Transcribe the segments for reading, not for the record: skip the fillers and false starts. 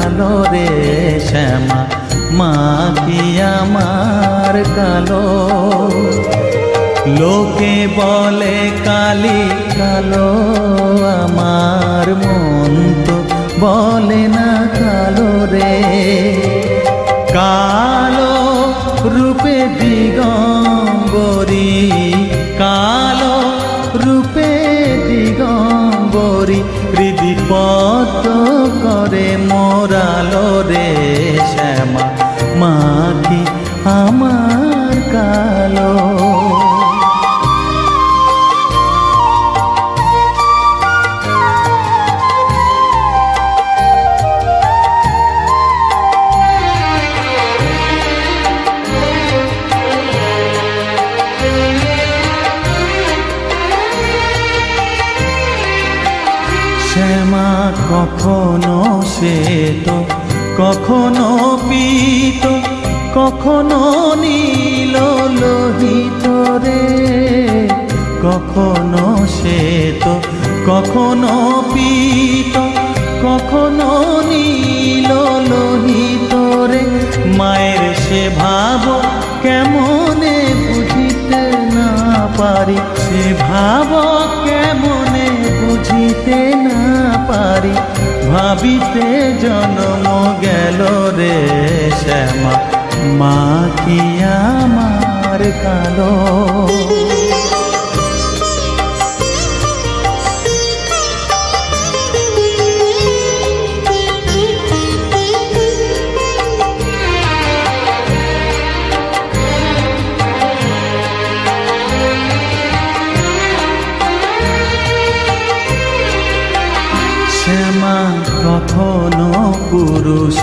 কালো রে শ্যামা মা কি আমার কালো। লোকে বলে কালি কালো, আমার মন তো বলে না কালো রে। কালো রূপে দিগম্বরী, কালো রূপে দিগম্বরী, হৃদি পদ্ম করে মোরালো রে শ্যামা মা কি আমার কালো। শ্যামা কখনো শ্বেত, কখনো পীত, কখনো নীল লোহিত রে। কখনো শ্বেত, কখনো পীত, কখনো নীল লোহিত রে। মায়ের সে ভাব কেমনে বুঝিতে না পারি, সে ভাব কেমনে বুঝিতে না পারি। ভাবিতে জন্ম গেল রে শ্যামা মা কি আমার কালো। শ্যামা কখনো পুরুষ,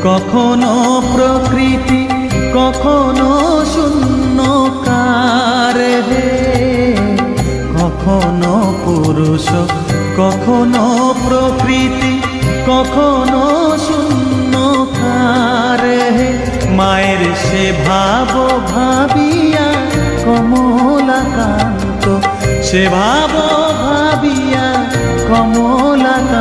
কখনো প্রকৃতি, কখনো শূন্যকার হে। কখনো পুরুষ, কখনো প্রকৃতি, কখনো শূন্যকার হে। মায়ের সে ভাব ভাবিয়া কমলাকান্ত, সে ভাব ভাবিয়া কমলাকান্ত